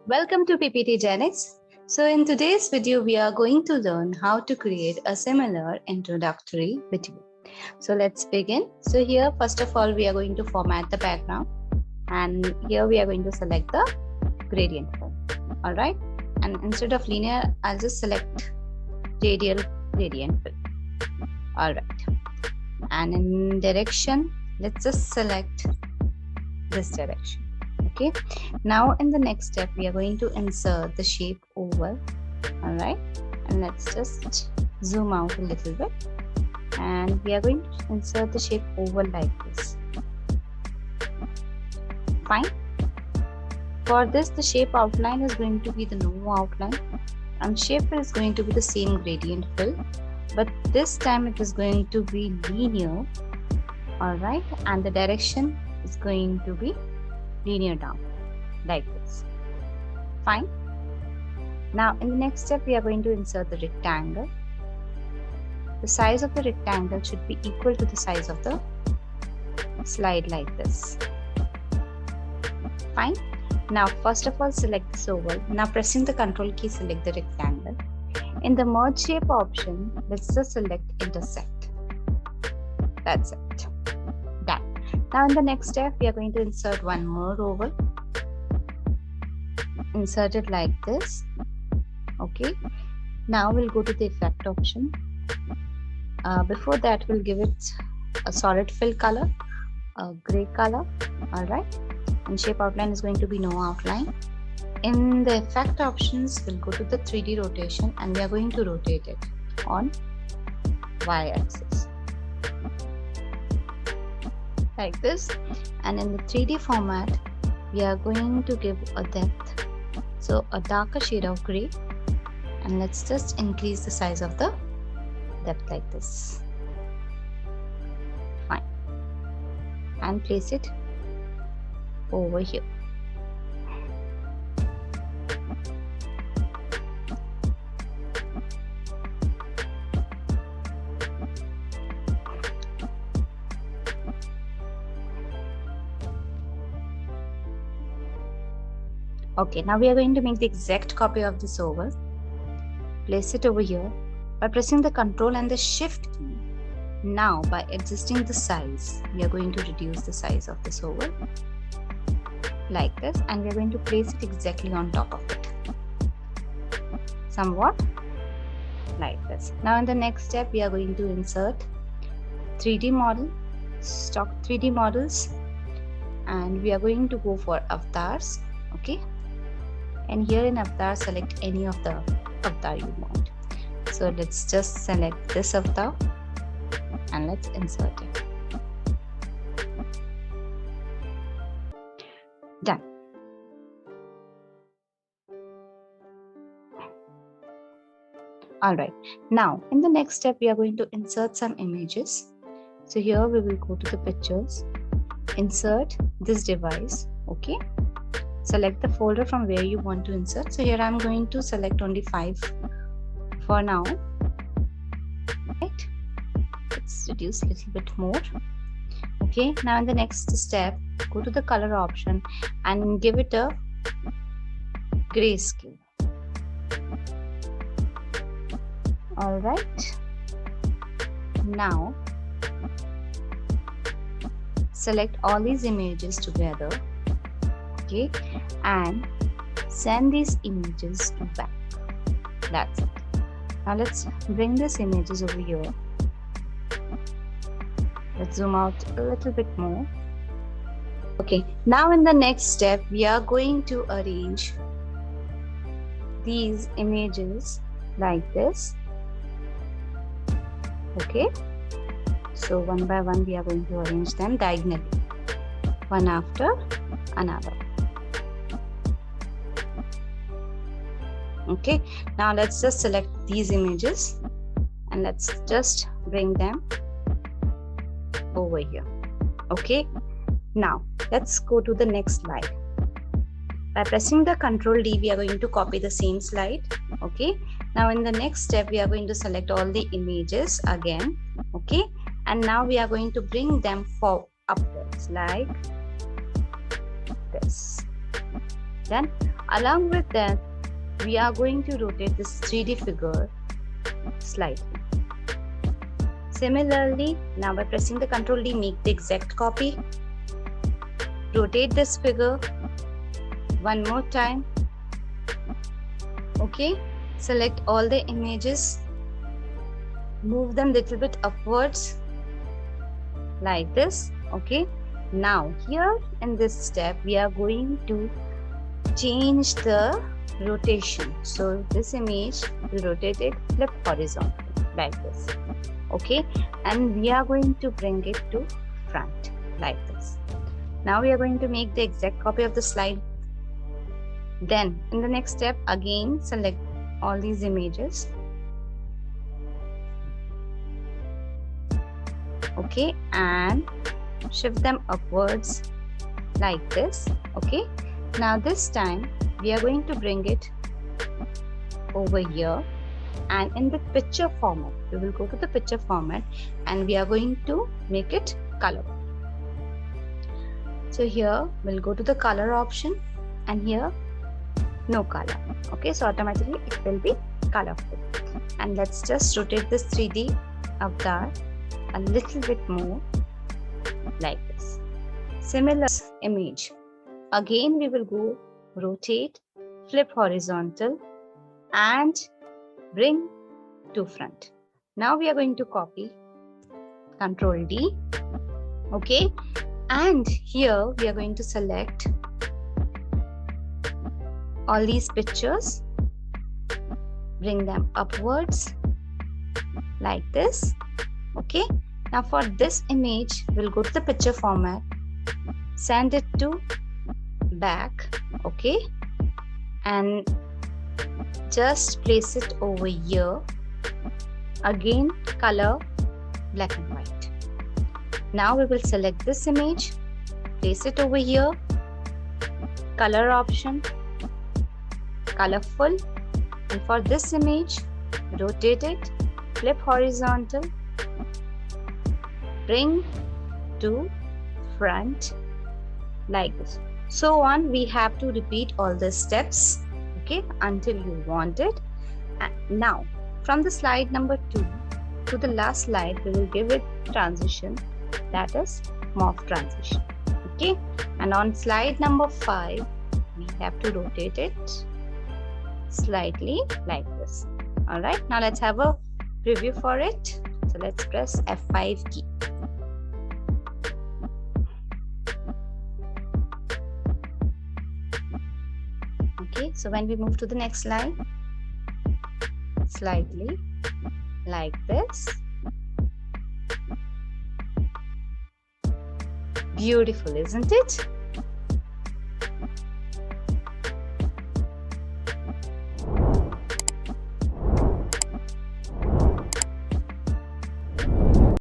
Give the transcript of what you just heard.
Welcome to PPT Genix. So in today's video, we are going to learn how to create a similar introductory video. So let's begin. So here, first of all, we are going to format the background. And here we are going to select the gradient fill. All right. And instead of linear, I'll just select radial gradient fill. All right. And in direction, let's just select this direction. Okay, now in the next step we are going to insert the shape oval. All right, and let's just zoom out a little bit, and we are going to insert the shape oval like this. Fine. For this, the shape outline is going to be the no outline, and shape is going to be the same gradient fill, but this time it is going to be linear. All right, and the direction is going to be linear down like this. Fine. Now in the next step we are going to insert the rectangle. The size of the rectangle should be equal to the size of the slide like this. Fine. Now first of all select this oval. Now pressing the control key, select the rectangle. In the merge shape option, let's just select intersect. That's it. Done. Now in the next step, we are going to insert one more oval. Insert it like this. Okay. Now we'll go to the effect option. Before that, we'll give it a solid fill color, a gray color. All right. And shape outline is going to be no outline. In the effect options, we'll go to the 3D rotation and we are going to rotate it on y-axis. Like this, and in the 3D format we are going to give a depth, so a darker shade of gray, and let's just increase the size of the depth like this. Fine, and place it over here. Okay, now we are going to make the exact copy of this oval. Place it over here by pressing the Control and the Shift key. Now, by adjusting the size, we are going to reduce the size of this oval like this, and we are going to place it exactly on top of it. Somewhat like this. Now, in the next step, we are going to insert 3D model, stock 3D models, and we are going to go for avatars. Okay. And here in avatar, select any of the avatar you want. So let's just select this avatar and let's insert it. Done. All right. Now in the next step, we are going to insert some images. So here we will go to the pictures, insert this device. Okay. Select the folder from where you want to insert. So here I'm going to select only 5 for now. Right. Let's reduce a little bit more. Okay. Now in the next step, go to the color option and give it a grayscale. All right. Now select all these images together. Okay, and send these images to back. That's it. Now let's bring these images over here. Let's zoom out a little bit more. Okay, now in the next step, we are going to arrange these images like this. Okay, so one by one, we are going to arrange them diagonally, one after another. Okay, now let's just select these images and let's just bring them over here. Okay, now let's go to the next slide. By pressing the Ctrl D, we are going to copy the same slide. Okay, now in the next step, we are going to select all the images again. Okay, and now we are going to bring them upwards like this. Then along with that, we are going to rotate this 3D figure slightly. Similarly, now by pressing the Ctrl D, make the exact copy. Rotate this figure one more time. Okay, select all the images, move them little bit upwards like this. Okay, now here in this step, we are going to change the rotation. So this image will rotate it, flip horizontally like this. Okay, and we are going to bring it to front like this. Now we are going to make the exact copy of the slide. Then in the next step, again select all these images. Okay, and shift them upwards like this. Okay, now this time we are going to bring it over here, and in the picture format, we will go to the picture format and we are going to make it color. So here we'll go to the color option, and here no color. Okay, so automatically it will be colorful. And let's just rotate this 3D avatar a little bit more like this. Similar image, again we will go rotate, flip horizontal and bring to front. Now we are going to copy, Ctrl D. Okay, and here we are going to select all these pictures, bring them upwards like this. Okay, now for this image, we'll go to the picture format, send it to back. Okay, and just place it over here. Again, color black and white. Now we will select this image, place it over here, color option, colorful, and for this image, rotate it, flip horizontal, bring to front like this. So on, we have to repeat all the steps, okay, until you want it. And now from the slide number 2 to the last slide, we will give it transition, that is morph transition. Okay, and on slide number 5, we have to rotate it slightly like this. All right, now let's have a preview for it. So let's press F5 key. Okay, so when we move to the next slide, slightly like this. Beautiful, isn't it?